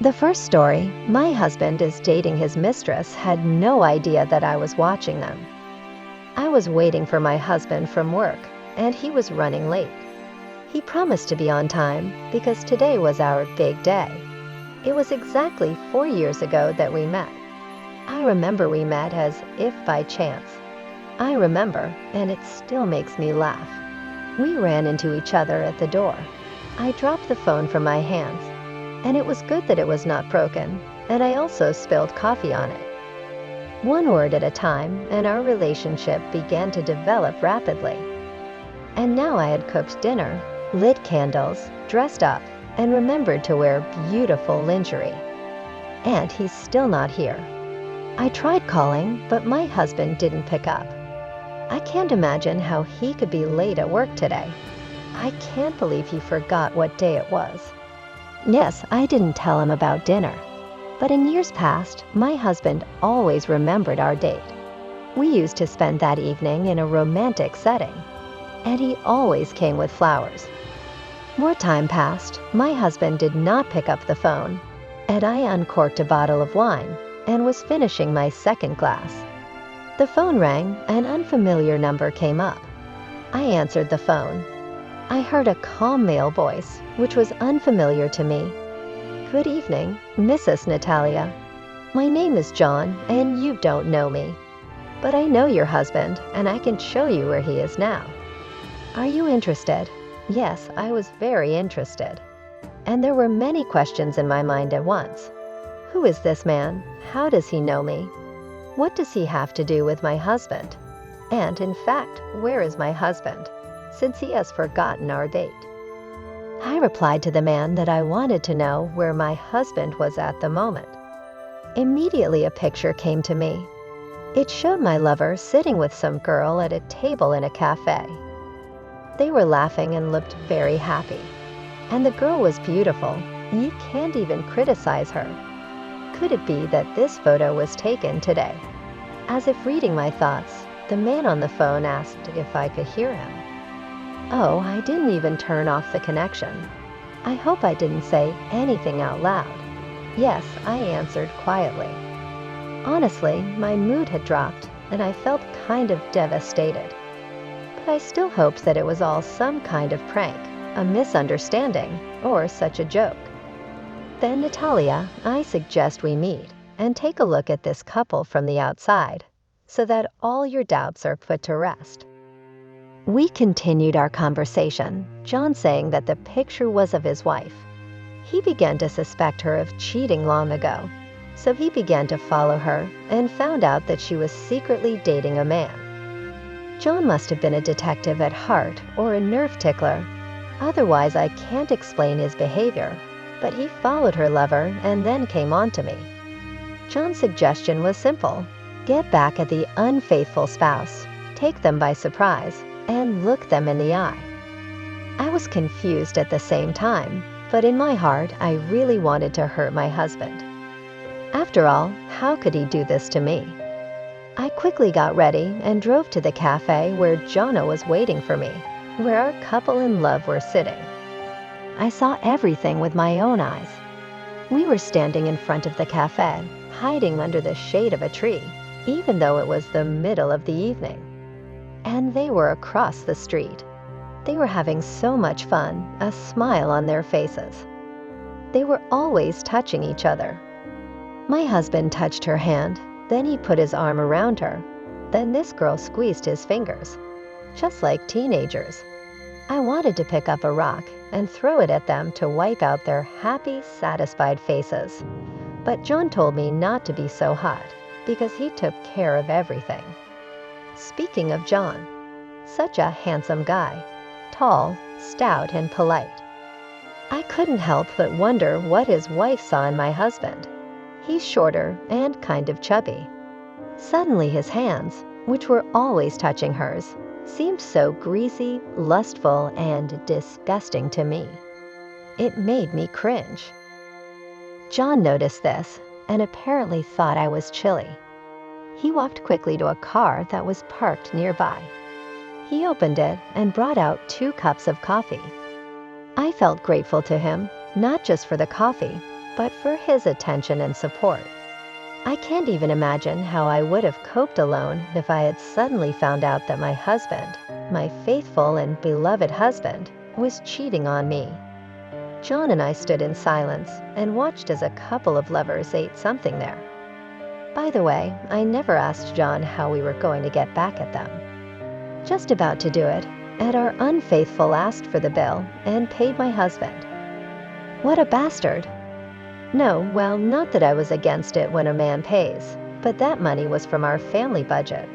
The first story, my husband is dating his mistress, had no idea that I was watching them. I was waiting for my husband from work, and he was running late. He promised to be on time because today was our big day. It was exactly 4 years ago that we met. I remember we met as if by chance. I remember, and it still makes me laugh. We ran into each other at the door. I dropped the phone from my hands, and it was good that it was not broken, and I also spilled coffee on it. One word at a time, and our relationship began to develop rapidly. And now I had cooked dinner, lit candles, dressed up, and remembered to wear beautiful lingerie. And he's still not here. I tried calling, but my husband didn't pick up. I can't imagine how he could be late at work today. I can't believe he forgot what day it was. Yes, I didn't tell him about dinner. But in years past, my husband always remembered our date. We used to spend that evening in a romantic setting, and he always came with flowers. More time passed, my husband did not pick up the phone, and I uncorked a bottle of wine and was finishing my second glass. The phone rang, an unfamiliar number came up. I answered the phone. I heard a calm male voice, which was unfamiliar to me. "Good evening, Mrs. Natalia. My name is John, and you don't know me. But I know your husband, and I can show you where he is now. Are you interested?" Yes, I was very interested. And there were many questions in my mind at once. Who is this man? How does he know me? What does he have to do with my husband? And in fact, where is my husband, since he has forgotten our date? I replied to the man that I wanted to know where my husband was at the moment. Immediately a picture came to me. It showed my lover sitting with some girl at a table in a cafe. They were laughing and looked very happy. And the girl was beautiful. You can't even criticize her. Could it be that this photo was taken today? As if reading my thoughts, the man on the phone asked if I could hear him. Oh, I didn't even turn off the connection. I hope I didn't say anything out loud. Yes, I answered quietly. Honestly, my mood had dropped, and I felt kind of devastated. But I still hoped that it was all some kind of prank, a misunderstanding, or such a joke. Then, Natalia, I suggest we meet and take a look at this couple from the outside, so that all your doubts are put to rest. We continued our conversation, John saying that the picture was of his wife. He began to suspect her of cheating long ago, so he began to follow her and found out that she was secretly dating a man. John must have been a detective at heart or a nerve tickler. Otherwise, I can't explain his behavior, but he followed her lover and then came on to me. John's suggestion was simple. Get back at the unfaithful spouse, take them by surprise, and look them in the eye. I was confused at the same time, but in my heart, I really wanted to hurt my husband. After all, how could he do this to me? I quickly got ready and drove to the cafe where Jonna was waiting for me, where our couple in love were sitting. I saw everything with my own eyes. We were standing in front of the cafe, hiding under the shade of a tree, even though it was the middle of the evening. And they were across the street. They were having so much fun, a smile on their faces. They were always touching each other. My husband touched her hand, then he put his arm around her. Then this girl squeezed his fingers, just like teenagers. I wanted to pick up a rock and throw it at them to wipe out their happy, satisfied faces. But John told me not to be so hot, because he took care of everything. Speaking of John, such a handsome guy, tall, stout, and polite. I couldn't help but wonder what his wife saw in my husband. He's shorter and kind of chubby. Suddenly his hands, which were always touching hers, seemed so greasy, lustful, and disgusting to me. It made me cringe. John noticed this and apparently thought I was chilly. He walked quickly to a car that was parked nearby. He opened it and brought out 2 cups of coffee. I felt grateful to him, not just for the coffee, but for his attention and support. I can't even imagine how I would have coped alone if I had suddenly found out that my husband, my faithful and beloved husband, was cheating on me. John and I stood in silence and watched as a couple of lovers ate something there. By the way, I never asked John how we were going to get back at them. Just about to do it, and our unfaithful asked for the bill and paid my husband. What a bastard! No, well, not that I was against it when a man pays, but that money was from our family budget.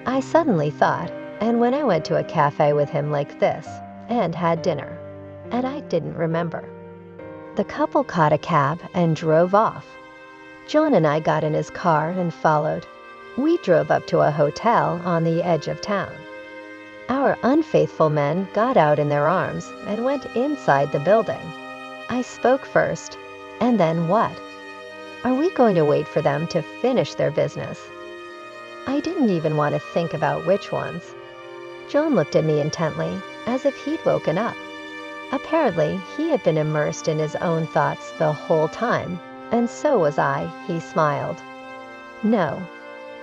I suddenly thought, and when I went to a cafe with him like this, and had dinner, and I didn't remember. The couple caught a cab and drove off. John and I got in his car and followed. We drove up to a hotel on the edge of town. Our unfaithful men got out in their arms and went inside the building. I spoke first, and then what? Are we going to wait for them to finish their business? I didn't even want to think about which ones. John looked at me intently, as if he'd woken up. Apparently, he had been immersed in his own thoughts the whole time, and so was I. He smiled. No,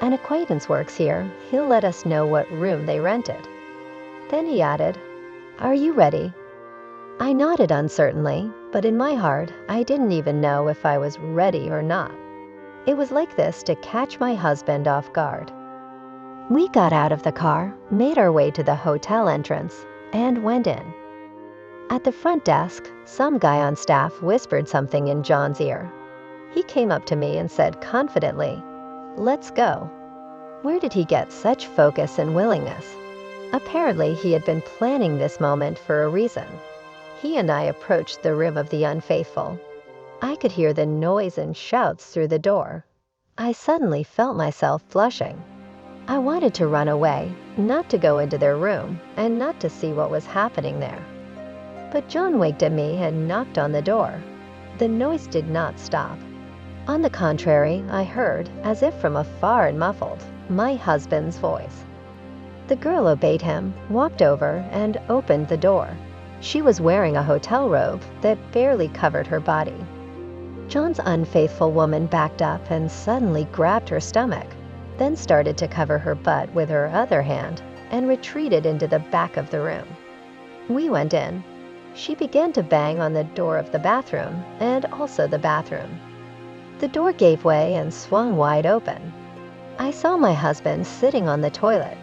an acquaintance works here. He'll let us know what room they rented. Then he added, "Are you ready?" I nodded uncertainly, but in my heart, I didn't even know if I was ready or not. It was like this to catch my husband off guard. We got out of the car, made our way to the hotel entrance, and went in. At the front desk, some guy on staff whispered something in John's ear. He came up to me and said confidently, "Let's go." Where did he get such focus and willingness? Apparently, he had been planning this moment for a reason. He and I approached the room of the unfaithful. I could hear the noise and shouts through the door. I suddenly felt myself flushing. I wanted to run away, not to go into their room, and not to see what was happening there. But John winked at me and knocked on the door. The noise did not stop. On the contrary, I heard, as if from afar and muffled, my husband's voice. The girl obeyed him, walked over, and opened the door. She was wearing a hotel robe that barely covered her body. John's unfaithful woman backed up and suddenly grabbed her stomach, then started to cover her butt with her other hand and retreated into the back of the room. We went in. She began to bang on the door of the bathroom and also the bathroom. The door gave way and swung wide open. I saw my husband sitting on the toilet.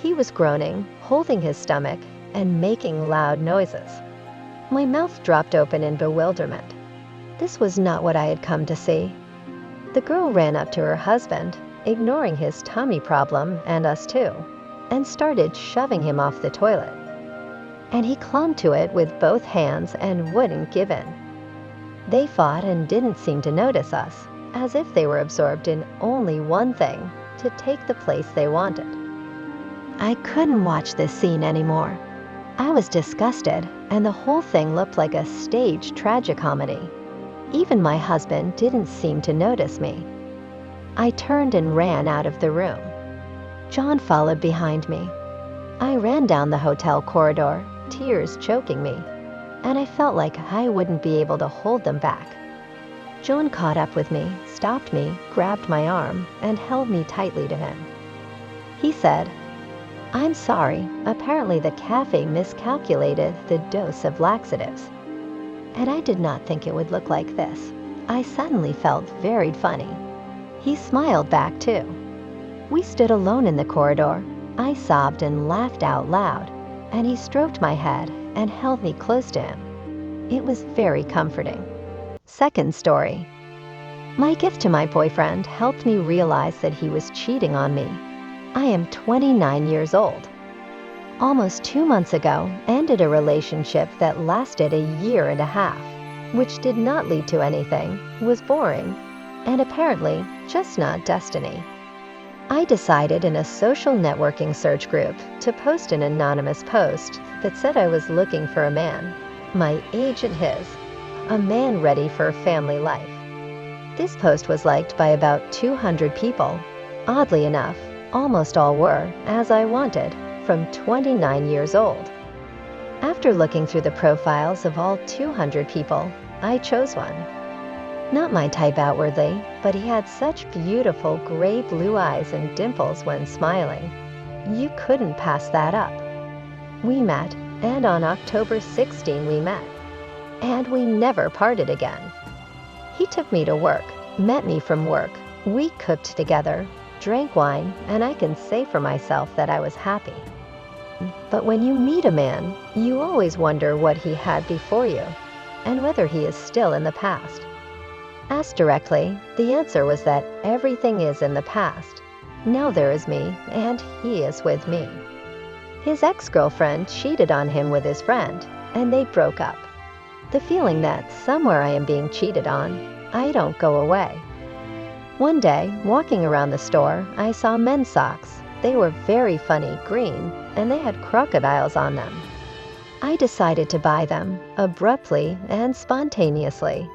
He was groaning, holding his stomach, and making loud noises. My mouth dropped open in bewilderment. This was not what I had come to see. The girl ran up to her husband, ignoring his tummy problem and us too, and started shoving him off the toilet. And he clung to it with both hands and wouldn't give in. They fought and didn't seem to notice us, as if they were absorbed in only one thing, to take the place they wanted. I couldn't watch this scene anymore. I was disgusted, and the whole thing looked like a staged tragicomedy. Even my husband didn't seem to notice me. I turned and ran out of the room. John followed behind me. I ran down the hotel corridor, tears choking me, and I felt like I wouldn't be able to hold them back. John caught up with me, stopped me, grabbed my arm, and held me tightly to him. He said, "I'm sorry, apparently the cafe miscalculated the dose of laxatives." And I did not think it would look like this. I suddenly felt very funny. He smiled back too. We stood alone in the corridor. I sobbed and laughed out loud, and he stroked my head and held me close to him. It was very comforting. Second story. My gift to my boyfriend helped me realize that he was cheating on me. I am 29 years old. Almost 2 months ago, ended a relationship that lasted a year and a half, which did not lead to anything, was boring, and apparently just not destiny. I decided in a social networking search group to post an anonymous post that said I was looking for a man, my age and his, a man ready for a family life. This post was liked by about 200 people. Oddly enough, almost all were, as I wanted, from 29 years old. After looking through the profiles of all 200 people, I chose one. Not my type outwardly, but he had such beautiful gray blue eyes and dimples when smiling. You couldn't pass that up. We met, and on October 16 we met. And we never parted again. He took me to work, met me from work. We cooked together, drank wine, and I can say for myself that I was happy. But when you meet a man, you always wonder what he had before you, and whether he is still in the past. Asked directly, the answer was that everything is in the past. Now there is me, and he is with me. His ex-girlfriend cheated on him with his friend, and they broke up. The feeling that somewhere I am being cheated on, I don't go away. One day, walking around the store, I saw men's socks. They were very funny, green, and they had crocodiles on them. I decided to buy them, abruptly and spontaneously.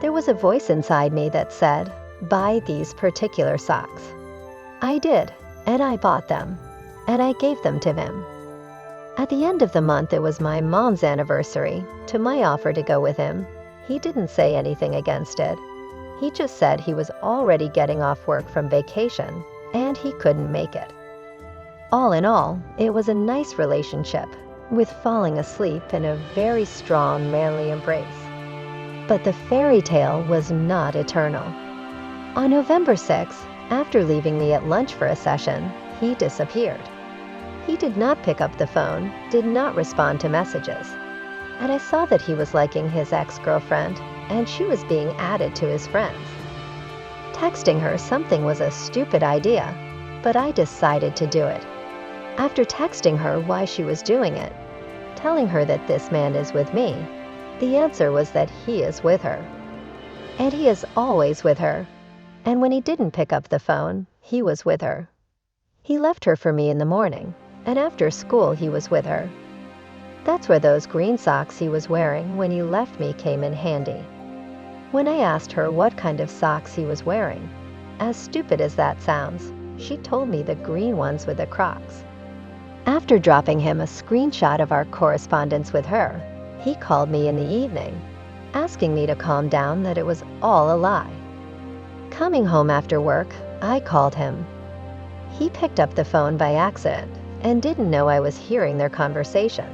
There was a voice inside me that said, "Buy these particular socks." I did, and I bought them, and I gave them to him. At the end of the month, it was my mom's anniversary. To my offer to go with him, he didn't say anything against it. He just said he was already getting off work from vacation, and he couldn't make it. All in all, it was a nice relationship, with falling asleep in a very strong, manly embrace. But the fairy tale was not eternal. On November 6th, after leaving me at lunch for a session, he disappeared. He did not pick up the phone, did not respond to messages. And I saw that he was liking his ex-girlfriend, and she was being added to his friends. Texting her something was a stupid idea, but I decided to do it. After texting her why she was doing it, telling her that this man is with me, the answer was that he is with her. And he is always with her. And when he didn't pick up the phone, he was with her. He left her for me in the morning, and after school he was with her. That's where those green socks he was wearing when he left me came in handy. When I asked her what kind of socks he was wearing, as stupid as that sounds, she told me the green ones with the Crocs. After dropping him a screenshot of our correspondence with her, he called me in the evening, asking me to calm down, that it was all a lie. Coming home after work, I called him. He picked up the phone by accident and didn't know I was hearing their conversation.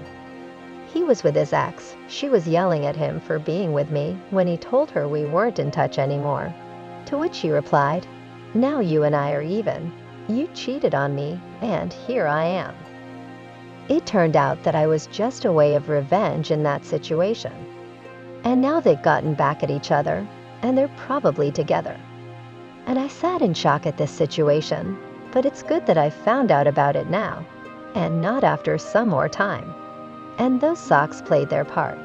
He was with his ex. She was yelling at him for being with me when he told her we weren't in touch anymore. To which she replied, "Now you and I are even. You cheated on me, and here I am." It turned out that I was just a way of revenge in that situation. And now they've gotten back at each other, and they're probably together. And I sat in shock at this situation, but it's good that I found out about it now, and not after some more time. And those socks played their part.